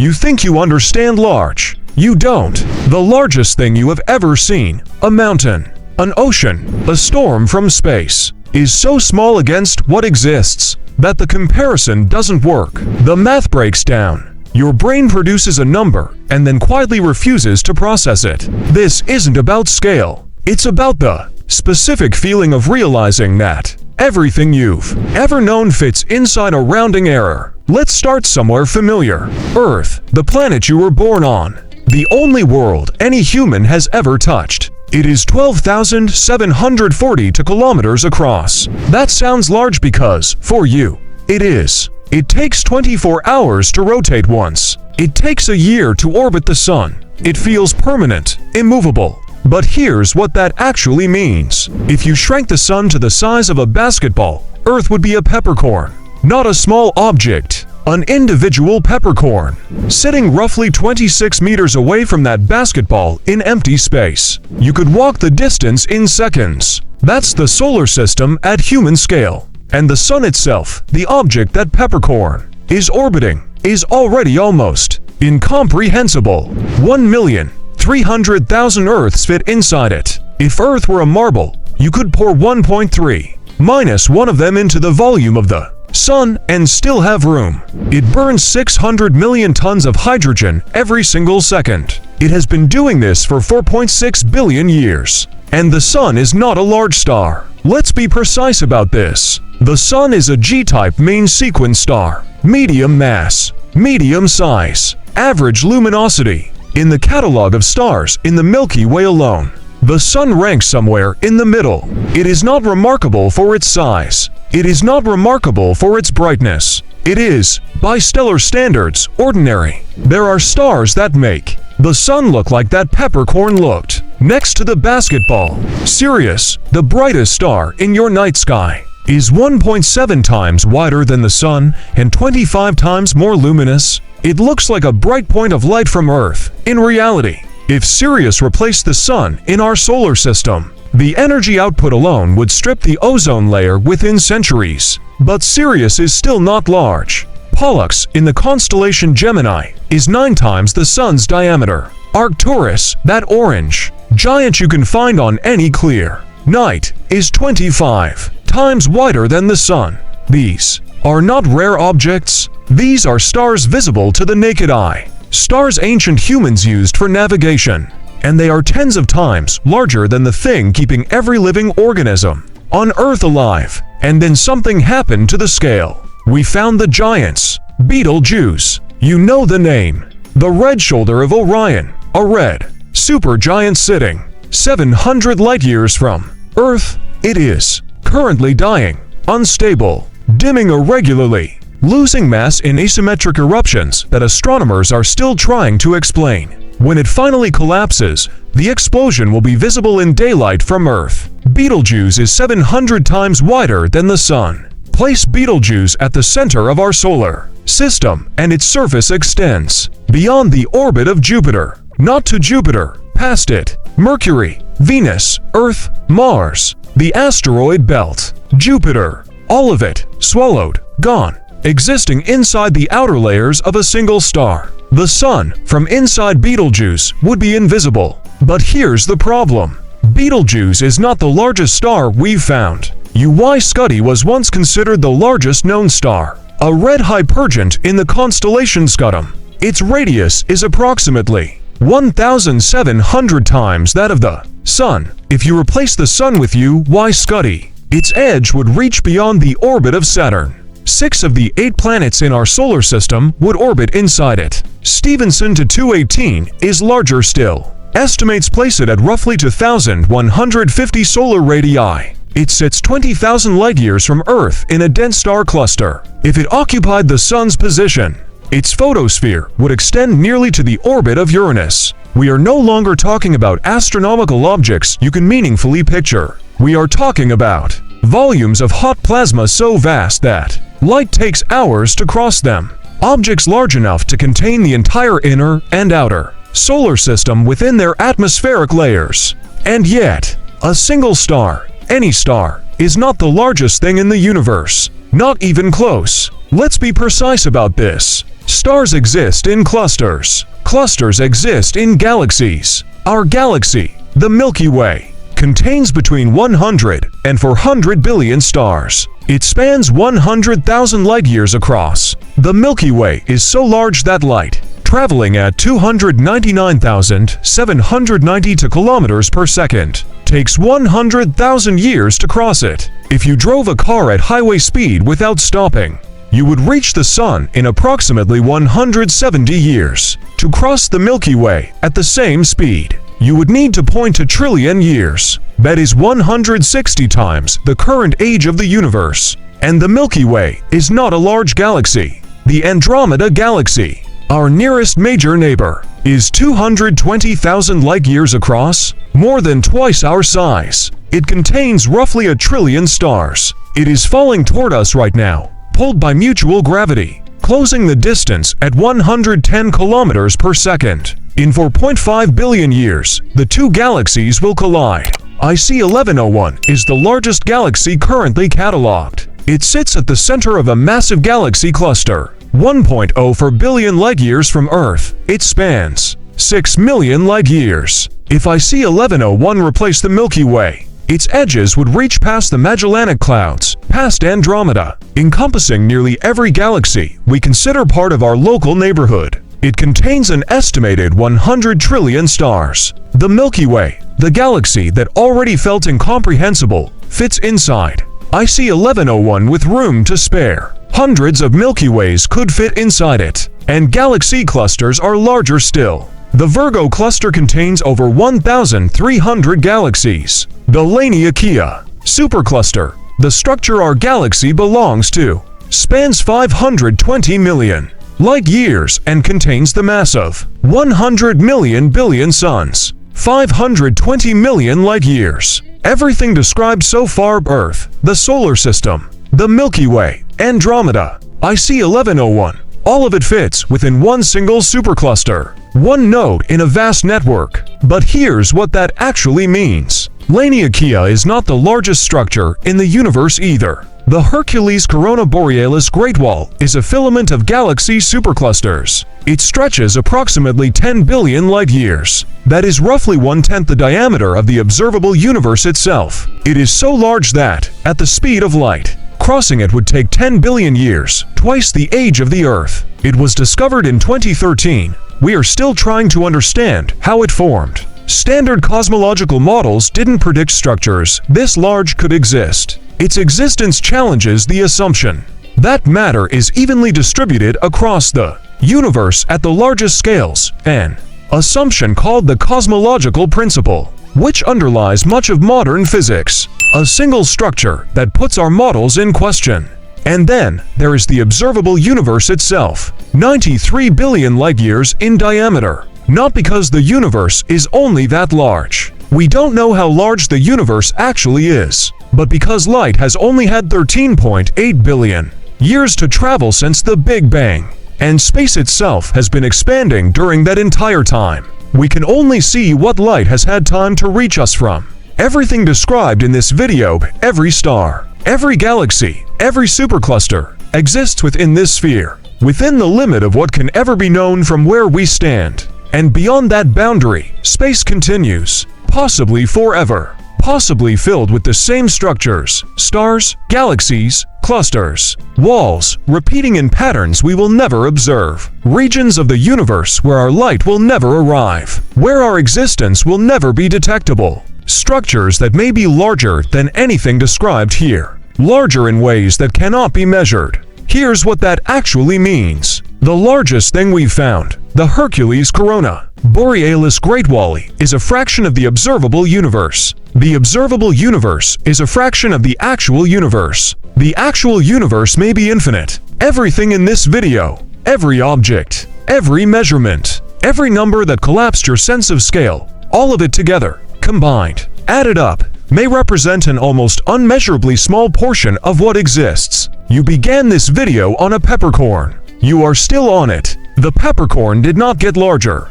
You think you understand large. You don't. The largest thing you have ever seen, a mountain, an ocean, a storm from space, is so small against what exists that the comparison doesn't work. The math breaks down. Your brain produces a number and then quietly refuses to process it. This isn't about scale. It's about the specific feeling of realizing that everything you've ever known fits inside a rounding error. Let's start somewhere familiar. Earth, the planet you were born on. The only world any human has ever touched. It is 12,740 kilometers across. That sounds large because, for you, it is. It takes 24 hours to rotate once. It takes a year to orbit the sun. It feels permanent, immovable. But here's what that actually means. If you shrank the sun to the size of a basketball, Earth would be a peppercorn. Not a small object, an individual peppercorn, sitting roughly 26 meters away from that basketball in empty space. You could walk the distance in seconds. That's the solar system at human scale. And the sun itself, the object that peppercorn is orbiting, is already almost incomprehensible. 1,300,000 Earths fit inside it. If Earth were a marble, you could pour 1.3 minus one of them into the volume of the sun and still have room. It burns 600 million tons of hydrogen every single second. It has been doing this for 4.6 billion years. And the sun is not a large star. Let's be precise about this. The sun is a G-type main sequence star. Medium mass, medium size, average luminosity. In the catalog of stars in the Milky Way alone, the sun ranks somewhere in the middle. It is not remarkable for its size. It is not remarkable for its brightness. It is, by stellar standards, ordinary. There are stars that make the sun look like that peppercorn looked next to the basketball. Sirius, the brightest star in your night sky, is 1.7 times wider than the sun and 25 times more luminous. It looks like a bright point of light from Earth. In reality, if Sirius replaced the sun in our solar system, the energy output alone would strip the ozone layer within centuries. But Sirius is still not large. Pollux, in the constellation Gemini, is 9 times the sun's diameter. Arcturus, that orange giant you can find on any clear night, is 25 times wider than the sun. These are not rare objects. These are stars visible to the naked eye. Stars ancient humans used for navigation. And they are tens of times larger than the thing keeping every living organism on Earth alive. And then something happened to the scale. We found the giants. Betelgeuse. You know the name. The red shoulder of Orion. A red supergiant sitting 700 light-years from Earth. It is currently dying, unstable, dimming irregularly, losing mass in asymmetric eruptions that astronomers are still trying to explain. When it finally collapses, the explosion will be visible in daylight from Earth. Betelgeuse is 700 times wider than the sun. Place Betelgeuse at the center of our solar system, and its surface extends beyond the orbit of Jupiter. Not to Jupiter, past it. Mercury, Venus, Earth, Mars, the asteroid belt, Jupiter, all of it, swallowed, gone, existing inside the outer layers of a single star. The sun, from inside Betelgeuse, would be invisible. But here's the problem. Betelgeuse is not the largest star we've found. UY Scuti was once considered the largest known star, a red hypergent in the constellation Scutum. Its radius is approximately 1,700 times that of the sun. If you replace the sun with UY Scuti, its edge would reach beyond the orbit of Saturn. 6 of the 8 planets in our solar system would orbit inside it. Stephenson to 218 is larger still. Estimates place it at roughly 2,150 solar radii. It sits 20,000 light-years from Earth in a dense star cluster. If it occupied the sun's position, its photosphere would extend nearly to the orbit of Uranus. We are no longer talking about astronomical objects you can meaningfully picture. We are talking about volumes of hot plasma so vast that light takes hours to cross them. Objects large enough to contain the entire inner and outer solar system within their atmospheric layers. And yet, a single star, any star, is not the largest thing in the universe. Not even close. Let's be precise about this. Stars exist in clusters. Clusters exist in galaxies. Our galaxy, the Milky Way, contains between 100 and 400 billion stars. It spans 100,000 light-years across. The Milky Way is so large that light, traveling at 299,792 kilometers per second, takes 100,000 years to cross it. If you drove a car at highway speed without stopping, you would reach the Sun in approximately 170 years. To cross the Milky Way at the same speed, you would need to point to trillion years. That is 160 times the current age of the universe. And the Milky Way is not a large galaxy. The Andromeda Galaxy, our nearest major neighbor, is 220,000 light-years across, more than twice our size. It contains roughly 1 trillion stars. It is falling toward us right now, pulled by mutual gravity, closing the distance at 110 kilometers per second. In 4.5 billion years, the two galaxies will collide. IC 1101 is the largest galaxy currently catalogued. It sits at the center of a massive galaxy cluster, 1.04 billion light-years from Earth. It spans 6 million light-years. If IC 1101 replaced the Milky Way, its edges would reach past the Magellanic Clouds, past Andromeda, encompassing nearly every galaxy we consider part of our local neighborhood. It contains an estimated 100 trillion stars. The Milky Way, the galaxy that already felt incomprehensible, fits inside IC 1101 with room to spare. Hundreds of Milky Ways could fit inside it, and galaxy clusters are larger still. The Virgo cluster contains over 1,300 galaxies. The Laniakea supercluster, the structure our galaxy belongs to, spans 520 million light-years and contains the massive 100 million billion suns, 520 million light-years. Everything described so far: Earth, the solar system, the Milky Way, Andromeda, IC 1101, all of it fits within one single supercluster, one node in a vast network. But here's what that actually means. Laniakea is not the largest structure in the universe either. The Hercules corona Borealis Great Wall is a filament of galaxy superclusters. It stretches approximately 10 billion light-years. That is roughly 1/10 the diameter of the observable universe itself. It is so large that, at the speed of light, crossing it would take 10 billion years, twice the age of the Earth. It was discovered in 2013. We are still trying to understand how it formed. Standard cosmological models didn't predict structures this large could exist. Its existence challenges the assumption that matter is evenly distributed across the universe at the largest scales, an assumption called the cosmological principle, which underlies much of modern physics, a single structure that puts our models in question. And then there is the observable universe itself, 93 billion light-years in diameter. Not because the universe is only that large. We don't know how large the universe actually is, but because light has only had 13.8 billion years to travel since the Big Bang, and space itself has been expanding during that entire time. We can only see what light has had time to reach us from. Everything described in this video, every star, every galaxy, every supercluster, exists within this sphere, within the limit of what can ever be known from where we stand. And beyond that boundary, space continues, possibly forever, possibly filled with the same structures, stars, galaxies, clusters, walls, repeating in patterns we will never observe, regions of the universe where our light will never arrive, where our existence will never be detectable, structures that may be larger than anything described here, larger in ways that cannot be measured. Here's what that actually means. The largest thing we've found, the Hercules corona, Borealis Great Wall, is a fraction of the observable universe. The observable universe is a fraction of the actual universe. The actual universe may be infinite. Everything in this video, every object, every measurement, every number that collapsed your sense of scale, all of it together, combined, added up, may represent an almost unmeasurably small portion of what exists. You began this video on a peppercorn. You are still on it. The peppercorn did not get larger.